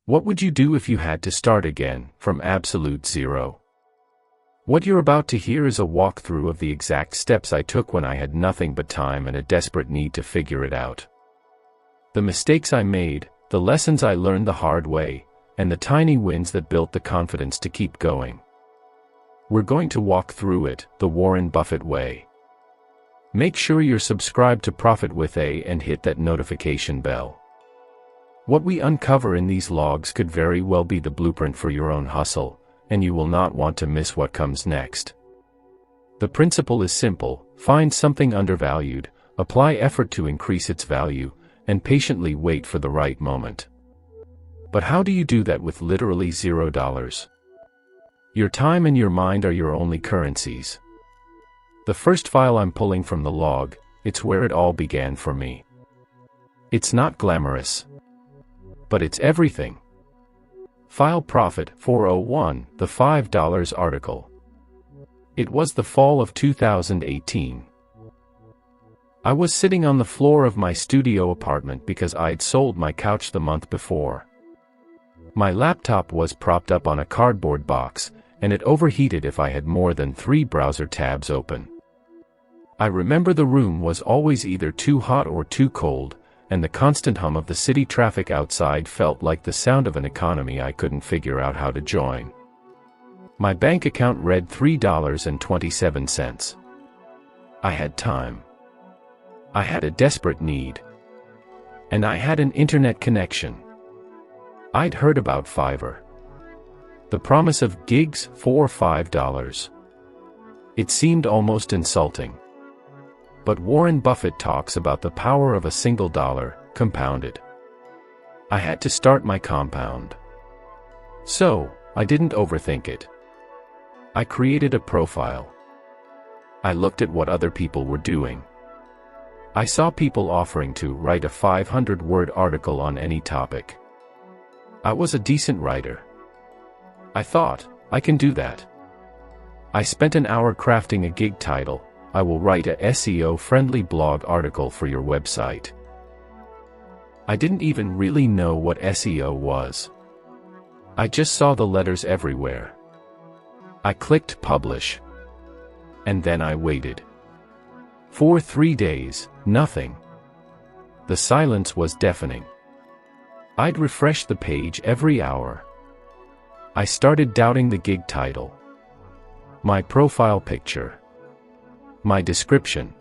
What would you do if you had to start again, from absolute zero? What you're about to hear is a walkthrough of the exact steps I took when I had nothing but time and a desperate need to figure it out. The mistakes I made, the lessons I learned the hard way, and the tiny wins that built the confidence to keep going. We're going to walk through it, the Warren Buffett way. Make sure you're subscribed to ProfitWithA and hit that notification bell. What we uncover in these logs could very well be the blueprint for your own hustle, and you will not want to miss what comes next. The principle is simple: find something undervalued, apply effort to increase its value, and patiently wait for the right moment. But how do you do that with literally $0? Your time and your mind are your only currencies. The first file I'm pulling from the log, it's where it all began for me. It's not glamorous, but it's everything. File Profit 401, the $5 article. It was the fall of 2018. I was sitting on the floor of my studio apartment because I'd sold my couch the month before. My laptop was propped up on a cardboard box, and it overheated if I had more than 3 browser tabs open. I remember the room was always either too hot or too cold, and the constant hum of the city traffic outside felt like the sound of an economy I couldn't figure out how to join. My bank account read $3.27. I had time. I had a desperate need. And I had an internet connection. I'd heard about Fiverr. The promise of gigs for $5. It seemed almost insulting. But Warren Buffett talks about the power of a single dollar, compounded. I had to start my compound. So, I didn't overthink it. I created a profile. I looked at what other people were doing. I saw people offering to write a 500-word article on any topic. I was a decent writer. I thought, I can do that. I spent an hour crafting a gig title: I will write a SEO-friendly blog article for your website. I didn't even really know what SEO was. I just saw the letters everywhere. I clicked publish. And then I waited. For 3 days, nothing. The silence was deafening. I'd refresh the page every hour. I started doubting the gig title, my profile picture, my description.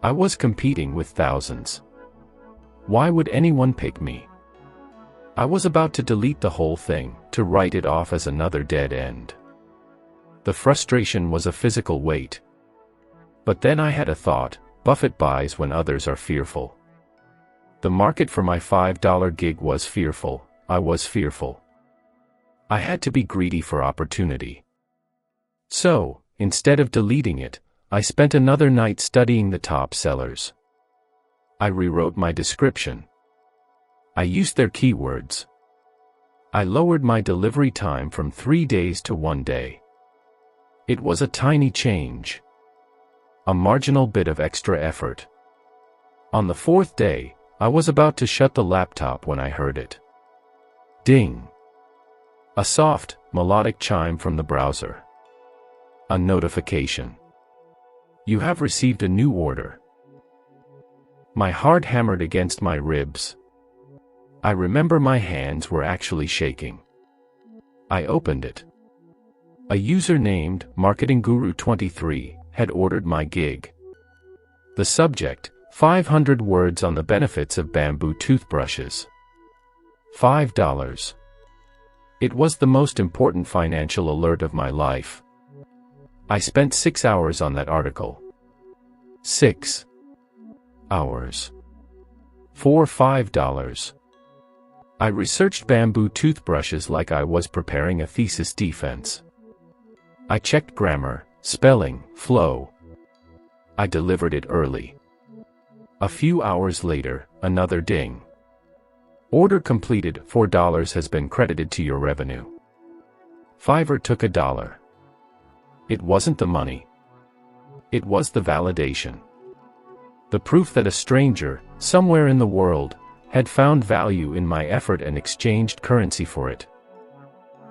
I was competing with thousands. Why would anyone pick me? I was about to delete the whole thing, to write it off as another dead end. The frustration was a physical weight. But then I had a thought: Buffett buys when others are fearful. The market for my $5 gig was fearful. I was fearful. I had to be greedy for opportunity. So, instead of deleting it, I spent another night studying the top sellers. I rewrote my description. I used their keywords. I lowered my delivery time from 3 days to 1 day. It was a tiny change. A marginal bit of extra effort. On the 4th day, I was about to shut the laptop when I heard it. Ding. A soft, melodic chime from the browser. A notification. You have received a new order. My heart hammered against my ribs. I remember my hands were actually shaking. I opened it. A user named MarketingGuru23 had ordered my gig. The subject: 500 words on the benefits of bamboo toothbrushes. $5. It was the most important financial alert of my life. I spent 6 hours on that article. 6 hours. For $5. I researched bamboo toothbrushes like I was preparing a thesis defense. I checked grammar, spelling, flow. I delivered it early. A few hours later, another ding. Order completed, $4 has been credited to your revenue. Fiverr took $1. It wasn't the money. It was the validation. The proof that a stranger, somewhere in the world, had found value in my effort and exchanged currency for it.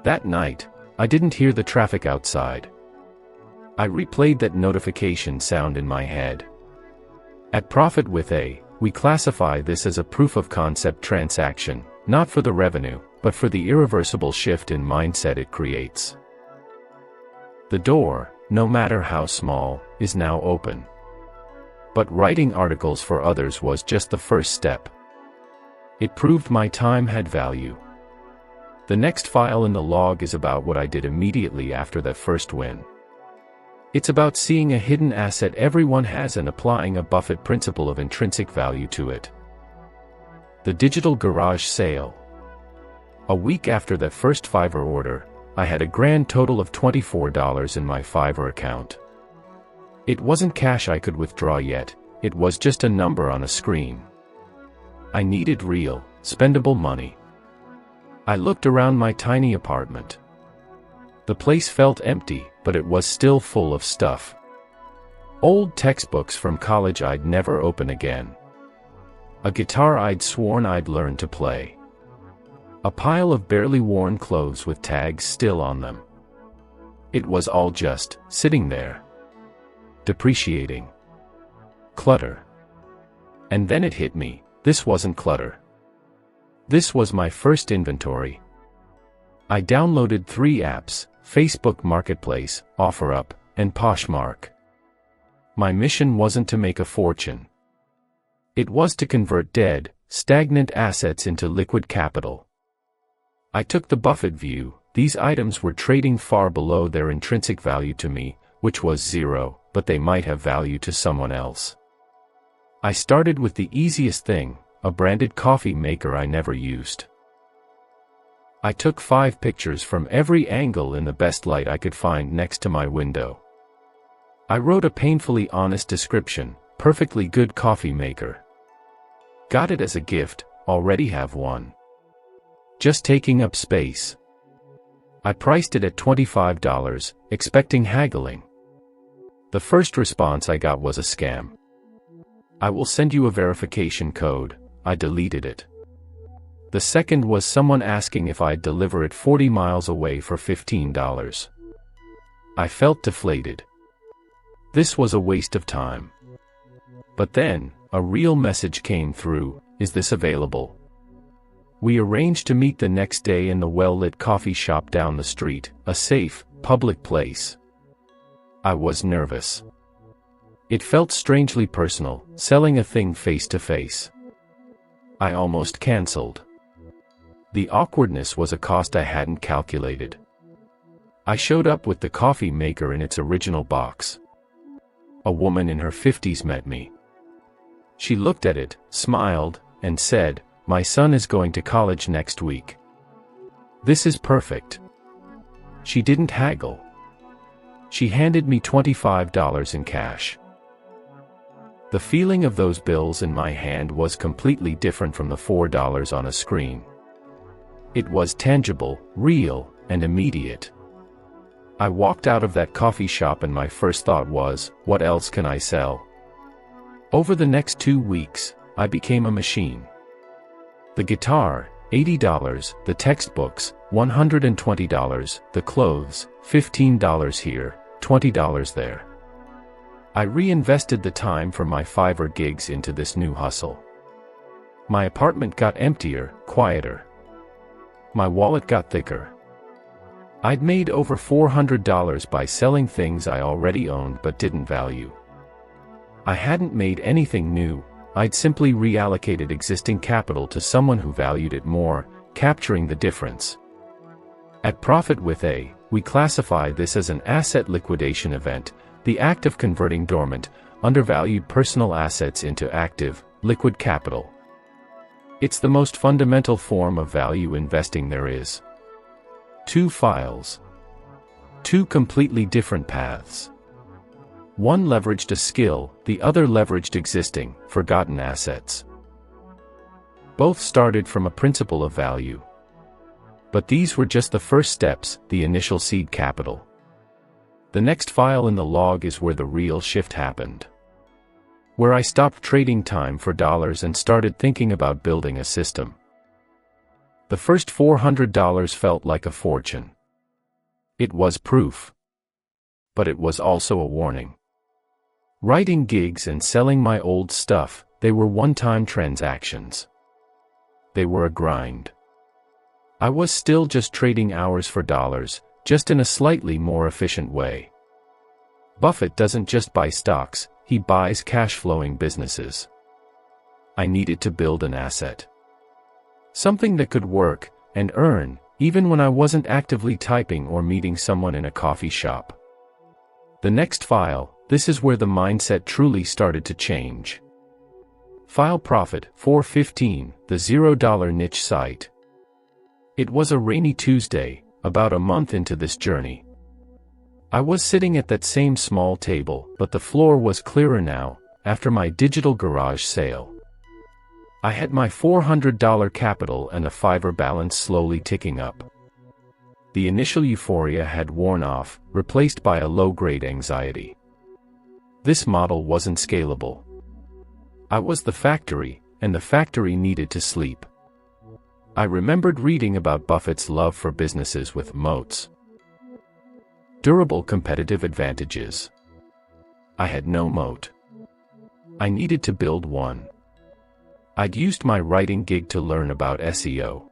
That night, I didn't hear the traffic outside. I replayed that notification sound in my head. At ProfitWithA, we classify this as a proof-of-concept transaction, not for the revenue, but for the irreversible shift in mindset it creates. The door, no matter how small, is now open. But writing articles for others was just the first step. It proved my time had value. The next file in the log is about what I did immediately after that first win. It's about seeing a hidden asset everyone has and applying a Buffett principle of intrinsic value to it. The digital garage sale. A week after that first Fiverr order, I had a grand total of $24 in my Fiverr account. It wasn't cash I could withdraw yet, it was just a number on a screen. I needed real, spendable money. I looked around my tiny apartment. The place felt empty, but it was still full of stuff. Old textbooks from college I'd never open again. A guitar I'd sworn I'd learn to play. A pile of barely worn clothes with tags still on them. It was all just sitting there. Depreciating. Clutter. And then it hit me, this wasn't clutter. This was my first inventory. I downloaded 3 apps, Facebook Marketplace, OfferUp, and Poshmark. My mission wasn't to make a fortune. It was to convert dead, stagnant assets into liquid capital. I took the Buffett view, these items were trading far below their intrinsic value to me, which was 0, but they might have value to someone else. I started with the easiest thing, a branded coffee maker I never used. I took 5 pictures from every angle in the best light I could find next to my window. I wrote a painfully honest description, perfectly good coffee maker. Got it as a gift, already have one. Just taking up space. I priced it at $25, expecting haggling. The first response I got was a scam. I will send you a verification code. I deleted it. The second was someone asking if I'd deliver it 40 miles away for $15. I felt deflated. This was a waste of time. But then, a real message came through, is this available? We arranged to meet the next day in the well-lit coffee shop down the street, a safe, public place. I was nervous. It felt strangely personal, selling a thing face to face. I almost canceled. The awkwardness was a cost I hadn't calculated. I showed up with the coffee maker in its original box. A woman in her 50s met me. She looked at it, smiled, and said, "My son is going to college next week. This is perfect." She didn't haggle. She handed me $25 in cash. The feeling of those bills in my hand was completely different from the $4 on a screen. It was tangible, real, and immediate. I walked out of that coffee shop and my first thought was, what else can I sell? Over the next 2 weeks, I became a machine. The guitar, $80, the textbooks, $120, the clothes, $15 here, $20 there. I reinvested the time from my Fiverr gigs into this new hustle. My apartment got emptier, quieter. My wallet got thicker. I'd made over $400 by selling things I already owned but didn't value. I hadn't made anything new, I'd simply reallocated existing capital to someone who valued it more, capturing the difference. At ProfitWithA, we classify this as an asset liquidation event, the act of converting dormant, undervalued personal assets into active, liquid capital. It's the most fundamental form of value investing there is. 2 files. 2 completely different paths. One leveraged a skill, the other leveraged existing, forgotten assets. Both started from a principle of value. But these were just the first steps, the initial seed capital. The next file in the log is where the real shift happened. where I stopped trading time for dollars and started thinking about building a system. The first $400 felt like a fortune. It was proof. But it was also a warning. Writing gigs and selling my old stuff, they were one-time transactions. They were a grind. I was still just trading hours for dollars, just in a slightly more efficient way. Buffett doesn't just buy stocks, he buys cash-flowing businesses. I needed to build an asset. Something that could work and earn, even when I wasn't actively typing or meeting someone in a coffee shop. The next file, this is where the mindset truly started to change. File Profit 415, the $0 niche site. It was a rainy Tuesday, about a month into this journey. I was sitting at that same small table, but the floor was clearer now, after my digital garage sale. I had my $400 capital and a Fiverr balance slowly ticking up. The initial euphoria had worn off, replaced by a low-grade anxiety. This model wasn't scalable. I was the factory, and the factory needed to sleep. I remembered reading about Buffett's love for businesses with moats. Durable competitive advantages. I had no moat. I needed to build one. I'd used my writing gig to learn about SEO.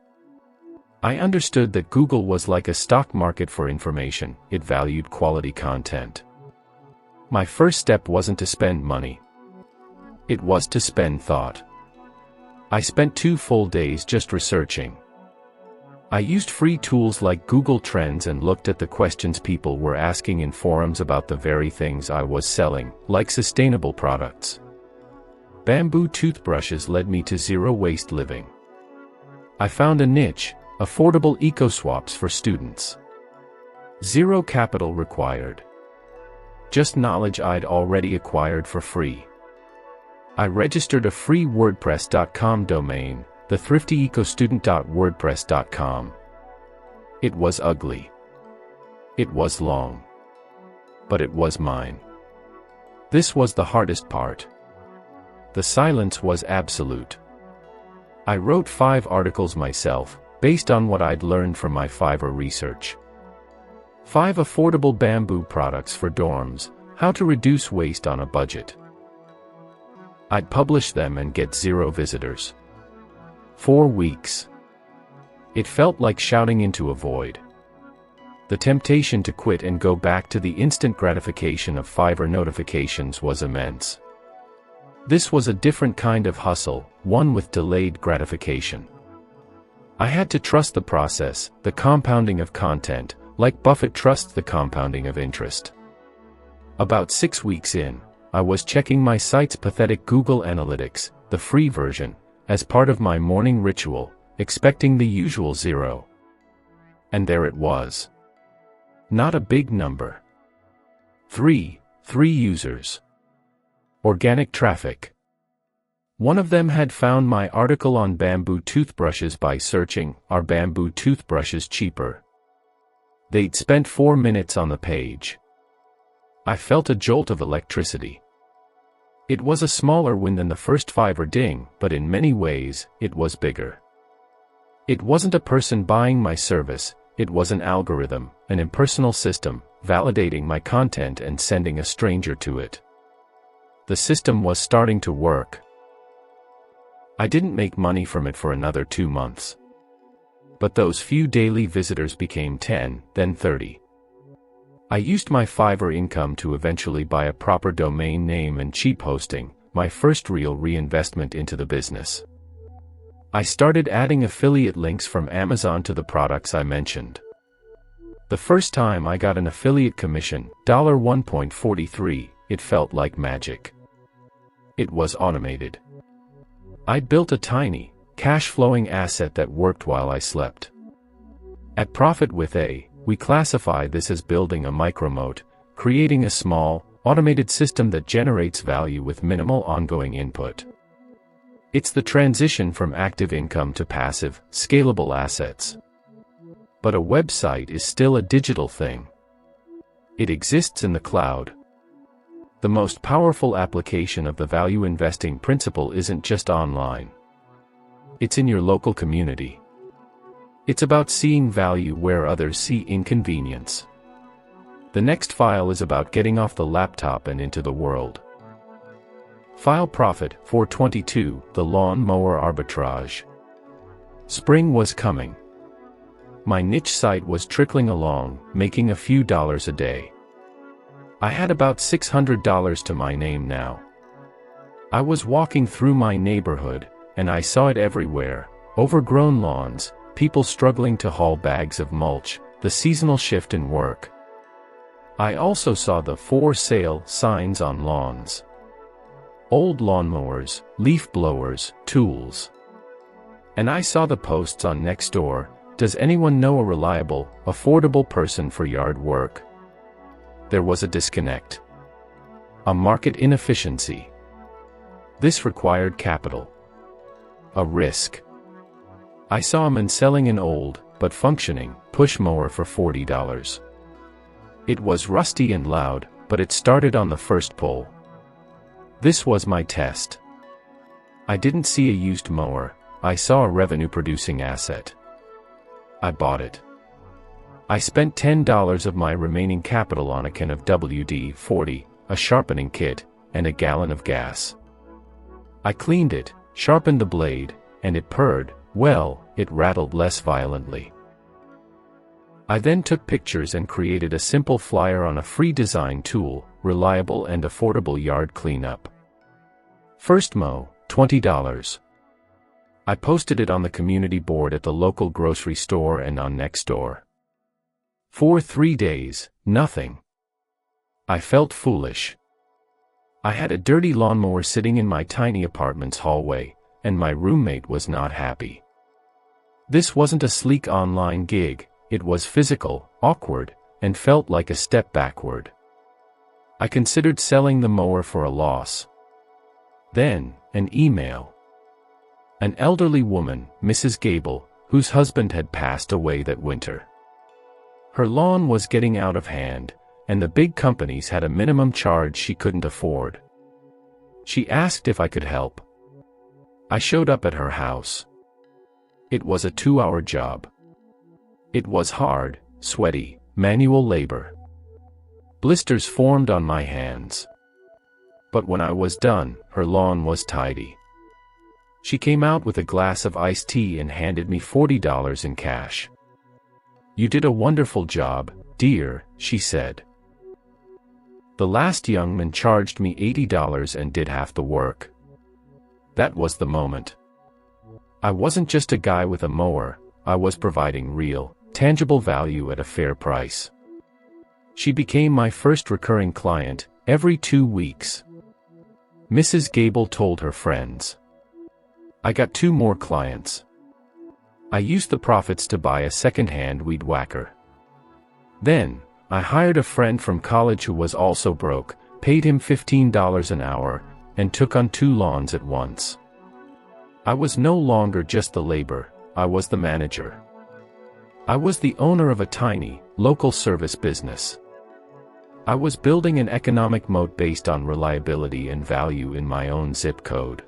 I understood that Google was like a stock market for information, it valued quality content. My first step wasn't to spend money. It was to spend thought. I spent 2 full days just researching. I used free tools like Google Trends and looked at the questions people were asking in forums about the very things I was selling, like sustainable products. Bamboo toothbrushes led me to zero-waste living. I found a niche, affordable eco-swaps for students. Zero capital required. Just knowledge I'd already acquired for free. I registered a free WordPress.com domain, the thriftyecostudent.wordpress.com. It was ugly. It was long. But it was mine. This was the hardest part. The silence was absolute. I wrote 5 articles myself, based on what I'd learned from my Fiverr research. 5 affordable bamboo products for dorms, how to reduce waste on a budget. I'd publish them and get 0 visitors. 4 weeks. It felt like shouting into a void. The temptation to quit and go back to the instant gratification of Fiverr notifications was immense. This was a different kind of hustle, one with delayed gratification. I had to trust the process, the compounding of content, like Buffett trusts the compounding of interest. About 6 weeks in, I was checking my site's pathetic Google Analytics, the free version, as part of my morning ritual, expecting the usual 0. And there it was. Not a big number. 3 users. Organic traffic. One of them had found my article on bamboo toothbrushes by searching, "Are bamboo toothbrushes cheaper?" They'd spent 4 minutes on the page. I felt a jolt of electricity. It was a smaller win than the first Fiverr ding, but in many ways, it was bigger. It wasn't a person buying my service, it was an algorithm, an impersonal system, validating my content and sending a stranger to it. The system was starting to work. I didn't make money from it for another 2 months. But those few daily visitors became 10, then 30. I used my Fiverr income to eventually buy a proper domain name and cheap hosting, my first real reinvestment into the business. I started adding affiliate links from Amazon to the products I mentioned. The first time I got an affiliate commission, $1.43, it felt like magic. It was automated. I built a tiny, cash-flowing asset that worked while I slept. At ProfitWithA, we classify this as building a micro-moat, creating a small, automated system that generates value with minimal ongoing input. It's the transition from active income to passive, scalable assets. But a website is still a digital thing. It exists in the cloud. The most powerful application of the value investing principle isn't just online. It's in your local community. It's about seeing value where others see inconvenience. The next file is about getting off the laptop and into the world. File Profit 422, the Lawn Mower Arbitrage. Spring was coming. My niche site was trickling along, making a few dollars a day. I had about $600 to my name now. I was walking through my neighborhood, and I saw it everywhere: overgrown lawns, people struggling to haul bags of mulch, the seasonal shift in work. I also saw the for sale signs on lawns. Old lawnmowers, leaf blowers, tools. And I saw the posts on Nextdoor: does anyone know a reliable, affordable person for yard work? There was a disconnect. A market inefficiency. This required capital. A risk. I saw a man selling an old, but functioning, push mower for $40. It was rusty and loud, but it started on the first pull. This was my test. I didn't see a used mower, I saw a revenue-producing asset. I bought it. I spent $10 of my remaining capital on a can of WD-40, a sharpening kit, and a gallon of gas. I cleaned it, sharpened the blade, and it purred. Well, it rattled less violently. I then took pictures and created a simple flyer on a free design tool: reliable and affordable yard cleanup. First mow, $20. I posted it on the community board at the local grocery store and on Nextdoor. For 3 days, nothing. I felt foolish. I had a dirty lawnmower sitting in my tiny apartment's hallway, and my roommate was not happy. This wasn't a sleek online gig, it was physical, awkward, and felt like a step backward. I considered selling the mower for a loss. Then, an email. An elderly woman, Mrs. Gable, whose husband had passed away that winter. Her lawn was getting out of hand, and the big companies had a minimum charge she couldn't afford. She asked if I could help. I showed up at her house. It was a 2-hour job. It was hard, sweaty, manual labor. Blisters formed on my hands. But when I was done, her lawn was tidy. She came out with a glass of iced tea and handed me $40 in cash. "You did a wonderful job, dear," she said. The last young man charged me $80 and did half the work. That was the moment. I wasn't just a guy with a mower, I was providing real, tangible value at a fair price. She became my first recurring client, every 2 weeks. Mrs. Gable told her friends. I got 2 more clients. I used the profits to buy a second-hand weed whacker. Then, I hired a friend from college who was also broke, paid him $15 an hour, and took on 2 lawns at once. I was no longer just the labor, I was the manager. I was the owner of a tiny, local service business. I was building an economic moat based on reliability and value in my own zip code.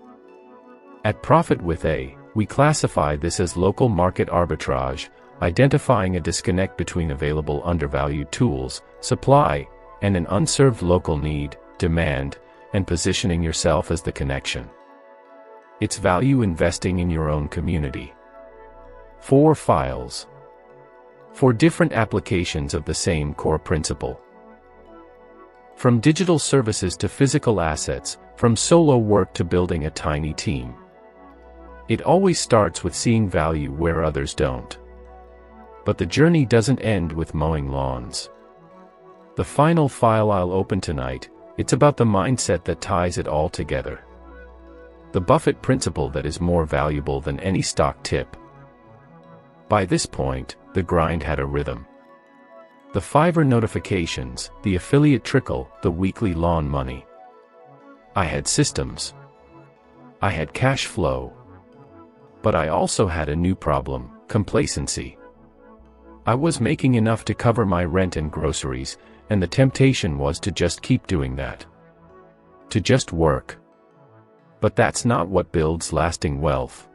At ProfitWithA, we classify this as local market arbitrage, identifying a disconnect between available undervalued tools, supply, and an unserved local need, demand, and positioning yourself as the connection. It's value investing in your own community. 4 files. 4 different applications of the same core principle. From digital services to physical assets, from solo work to building a tiny team. It always starts with seeing value where others don't. But the journey doesn't end with mowing lawns. The final file I'll open tonight, it's about the mindset that ties it all together. The Buffett principle that is more valuable than any stock tip. By this point, the grind had a rhythm. The Fiverr notifications, the affiliate trickle, the weekly lawn money. I had systems. I had cash flow. But I also had a new problem: complacency. I was making enough to cover my rent and groceries, and the temptation was to just keep doing that. to just work. But that's not what builds lasting wealth.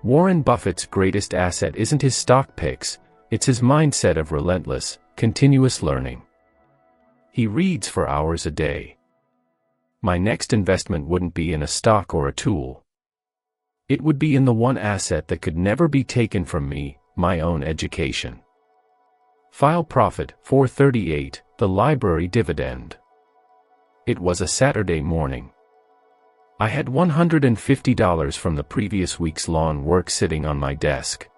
Warren Buffett's greatest asset isn't his stock picks, it's his mindset of relentless, continuous learning. He reads for hours a day. My next investment wouldn't be in a stock or a tool. It would be in the one asset that could never be taken from me, my own education. File Profit 438, the library dividend. It was a Saturday morning. I had $150 from the previous week's lawn work sitting on my desk.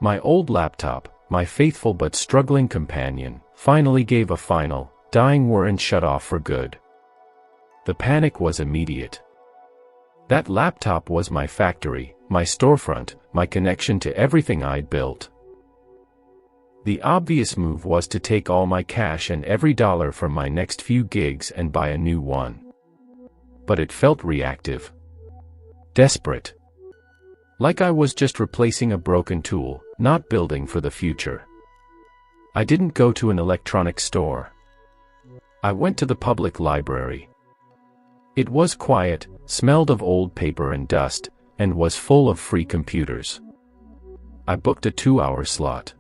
My old laptop, my faithful but struggling companion, finally gave a final, dying whir and shut off for good. The panic was immediate. That laptop was my factory, my storefront, my connection to everything I'd built. The obvious move was to take all my cash and every dollar from my next few gigs and buy a new one. But it felt reactive. Desperate. Like I was just replacing a broken tool, not building for the future. I didn't go to an electronics store. I went to the public library. It was quiet, smelled of old paper and dust, and was full of free computers. I booked a 2-hour slot.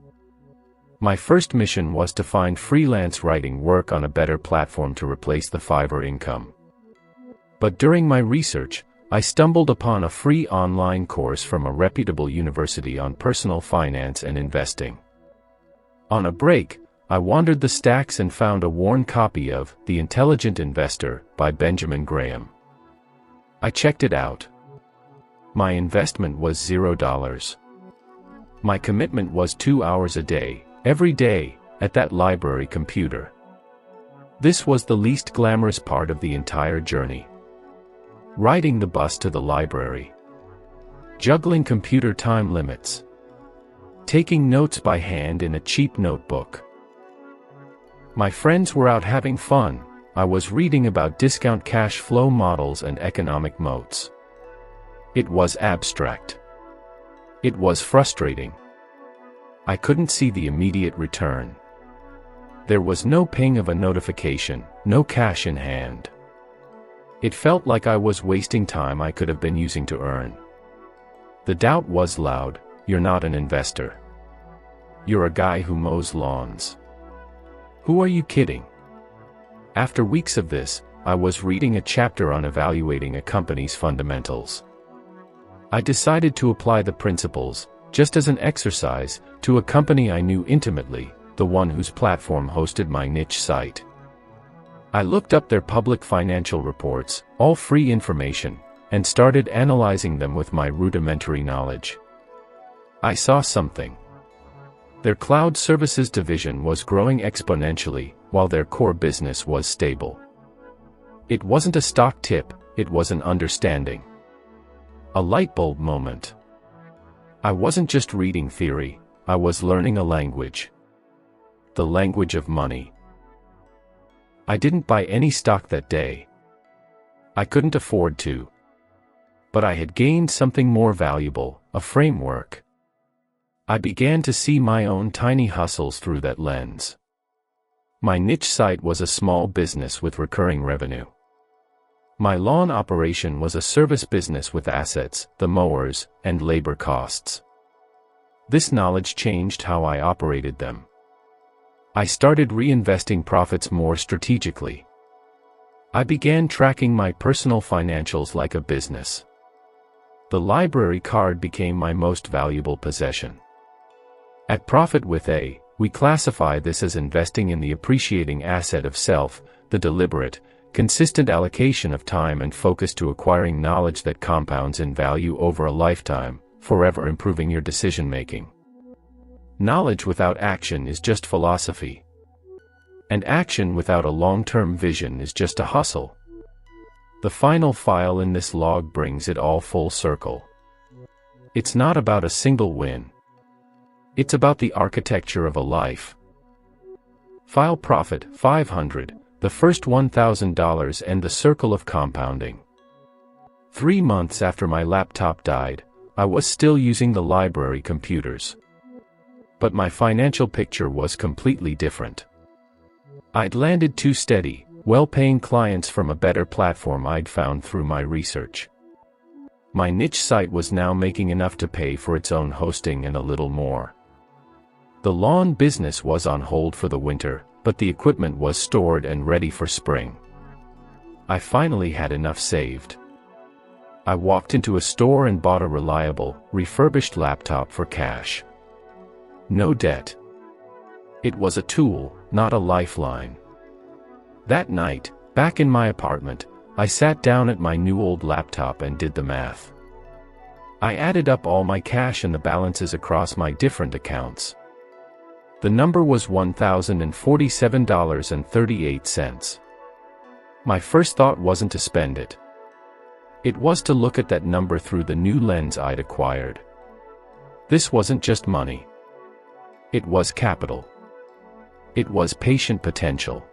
My first mission was to find freelance writing work on a better platform to replace the Fiverr income. But during my research, I stumbled upon a free online course from a reputable university on personal finance and investing. On a break, I wandered the stacks and found a worn copy of The Intelligent Investor by Benjamin Graham. I checked it out. My investment was $0. My commitment was 2 hours a day, every day, at that library computer. This was the least glamorous part of the entire journey. Riding the bus to the library. Juggling computer time limits. Taking notes by hand in a cheap notebook. My friends were out having fun, I was reading about discount cash flow models and economic moats. It was abstract. It was frustrating. I couldn't see the immediate return. There was no ping of a notification, no cash in hand. It felt like I was wasting time I could have been using to earn. The doubt was loud, you're not an investor. You're a guy who mows lawns. Who are you kidding? After weeks of this, I was reading a chapter on evaluating a company's fundamentals. I decided to apply the principles, just as an exercise, to a company I knew intimately, the one whose platform hosted my niche site. I looked up their public financial reports, all free information, and started analyzing them with my rudimentary knowledge. I saw something. Their cloud services division was growing exponentially, while their core business was stable. It wasn't a stock tip, it was an understanding. A light bulb moment. I wasn't just reading theory, I was learning a language. The language of money. I didn't buy any stock that day. I couldn't afford to. But I had gained something more valuable, a framework. I began to see my own tiny hustles through that lens. My niche site was a small business with recurring revenue. My lawn operation was a service business with assets, the mowers, and labor costs. This knowledge changed how I operated them. I started reinvesting profits more strategically. I began tracking my personal financials like a business. The library card became my most valuable possession. At ProfitWithA, we classify this as investing in the appreciating asset of self, the deliberate, consistent allocation of time and focus to acquiring knowledge that compounds in value over a lifetime, forever improving your decision-making. Knowledge without action is just philosophy. And action without a long-term vision is just a hustle. The final file in this log brings it all full circle. It's not about a single win. It's about the architecture of a life. File Profit 500, the first $1,000 and the circle of compounding. 3 months after my laptop died, I was still using the library computers. But my financial picture was completely different. I'd landed too steady, well-paying clients from a better platform I'd found through my research. My niche site was now making enough to pay for its own hosting and a little more. The lawn business was on hold for the winter, but the equipment was stored and ready for spring. I finally had enough saved. I walked into a store and bought a reliable, refurbished laptop for cash. No debt. It was a tool, not a lifeline. That night, back in my apartment, I sat down at my new old laptop and did the math. I added up all my cash and the balances across my different accounts. The number was $1,047.38. My first thought wasn't to spend it. It was to look at that number through the new lens I'd acquired. This wasn't just money. It was capital. It was patient potential.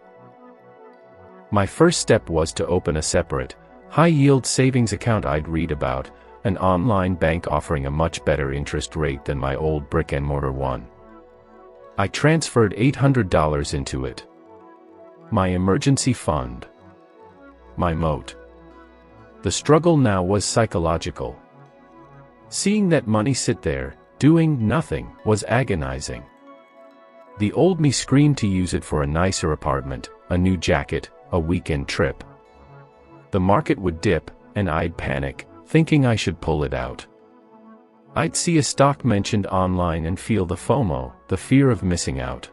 My first step was to open a separate, high-yield savings account I'd read about, an online bank offering a much better interest rate than my old brick-and-mortar one. I transferred $800 into it. My emergency fund. My moat. The struggle now was psychological. Seeing that money sit there, doing nothing, was agonizing. The old me screamed to use it for a nicer apartment, a new jacket, a weekend trip. The market would dip, and I'd panic, thinking I should pull it out. I'd see a stock mentioned online and feel the FOMO, the fear of missing out.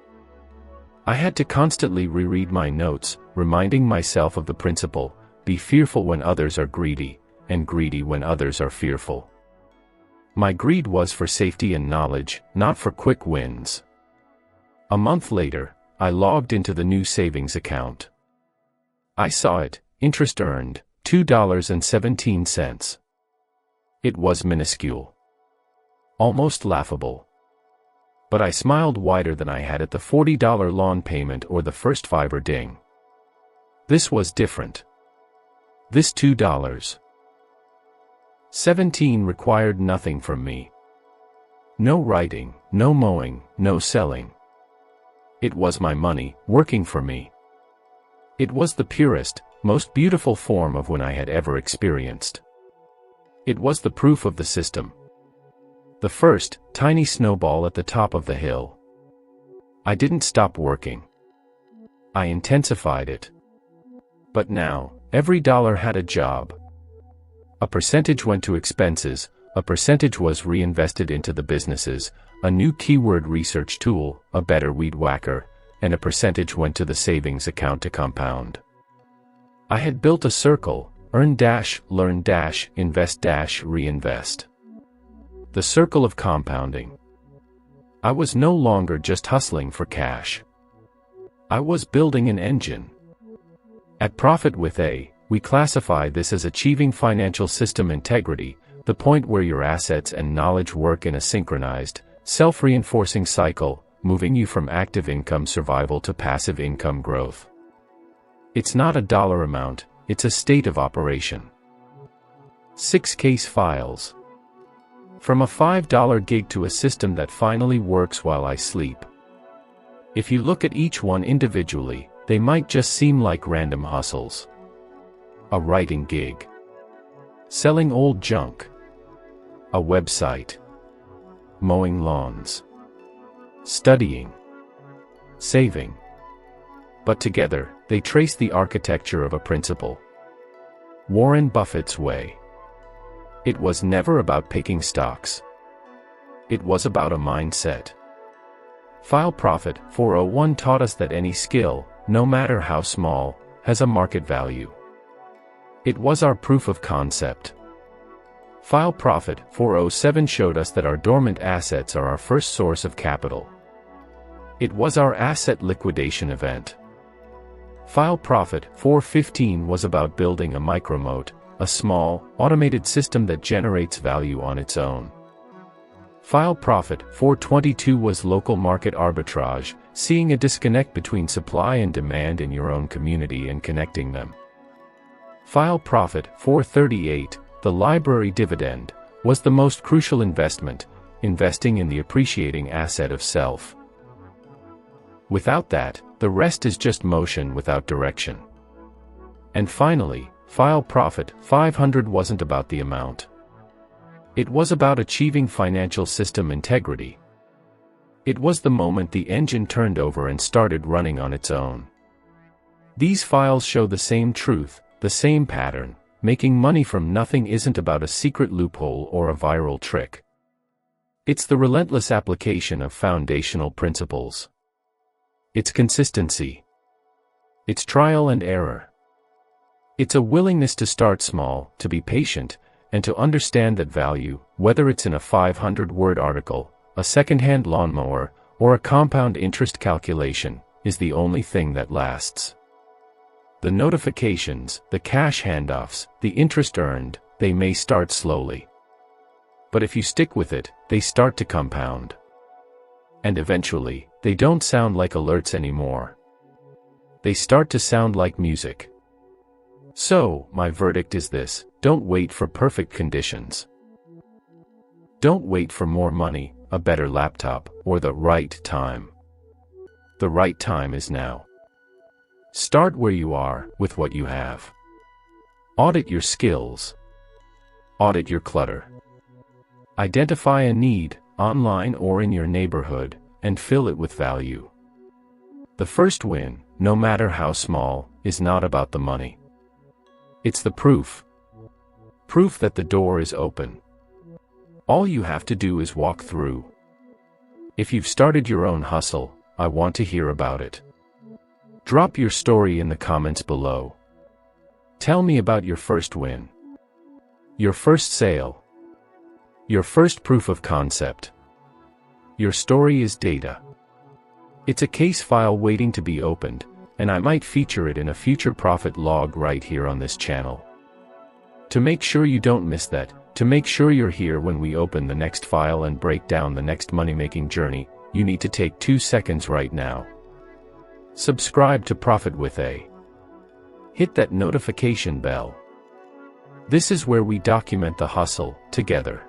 I had to constantly reread my notes, reminding myself of the principle: be fearful when others are greedy, and greedy when others are fearful. My greed was for safety and knowledge, not for quick wins. A month later, I logged into the new savings account. I saw it, interest earned, $2.17. It was minuscule. Almost laughable. But I smiled wider than I had at the $40 lawn payment or the first $5 ding. This was different. This $2.17 required nothing from me. No writing, no mowing, no selling. It was my money, working for me. It was the purest, most beautiful form of when I had ever experienced. It was the proof of the system. The first, tiny snowball at the top of the hill. I didn't stop working. I intensified it. But now, every dollar had a job. A percentage went to expenses, a percentage was reinvested into the businesses, a new keyword research tool, a better weed whacker, and a percentage went to the savings account to compound. I had built a circle: earn dash, learn dash, invest dash, reinvest. The circle of compounding. I was no longer just hustling for cash. I was building an engine. At ProfitWithA, we classify this as achieving financial system integrity, the point where your assets and knowledge work in a synchronized, self-reinforcing cycle, moving you from active income survival to passive income growth. It's not a dollar amount, it's a state of operation. 6 case files. From a $5 gig to a system that finally works while I sleep. If you look at each one individually, they might just seem like random hustles. A writing gig. Selling old junk. A website. Mowing lawns. Studying. Saving. But together, they trace the architecture of a principle. Warren Buffett's way. It was never about picking stocks. It was about a mindset. File Profit 401 taught us that any skill, no matter how small, has a market value. It was our proof of concept. File Profit 407 showed us that our dormant assets are our first source of capital. It was our Asset Liquidation Event. File Profit 415 was about building a Micro-Moat, a small, automated system that generates value on its own. File Profit 422 was Local Market Arbitrage, seeing a disconnect between supply and demand in your own community and connecting them. File Profit 438, the library dividend, was the most crucial investment, investing in the appreciating asset of self. Without that, the rest is just motion without direction. And finally, file Profit 500 wasn't about the amount. It was about achieving financial system integrity. It was the moment the engine turned over and started running on its own. These files show the same truth, the same pattern. Making money from nothing isn't about a secret loophole or a viral trick. It's the relentless application of foundational principles. It's consistency. It's trial and error. It's a willingness to start small, to be patient, and to understand that value, whether it's in a 500-word article, a second-hand lawnmower, or a compound interest calculation, is the only thing that lasts. The notifications, the cash handoffs, the interest earned, they may start slowly. But if you stick with it, they start to compound. And eventually, they don't sound like alerts anymore. They start to sound like music. So, my verdict is this: don't wait for perfect conditions. Don't wait for more money, a better laptop, or the right time. The right time is now. Start where you are, with what you have. Audit your skills. Audit your clutter. Identify a need, online or in your neighborhood, and fill it with value. The first win, no matter how small, is not about the money. It's the proof. Proof that the door is open. All you have to do is walk through. If you've started your own hustle, I want to hear about it. Drop your story in the comments below. Tell me about your first win. Your first sale. Your first proof of concept. Your story is data. It's a case file waiting to be opened, and I might feature it in a future profit log right here on this channel. To make sure you don't miss that, to make sure you're here when we open the next file and break down the next money-making journey, you need to take 2 seconds right now. Subscribe to ProfitWithA. Hit that notification bell. This is where we document the hustle, together.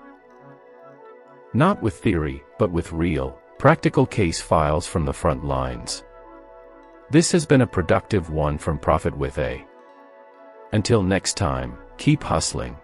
Not with theory, but with real, practical case files from the front lines. This has been a productive one from ProfitWithA. Until next time, keep hustling.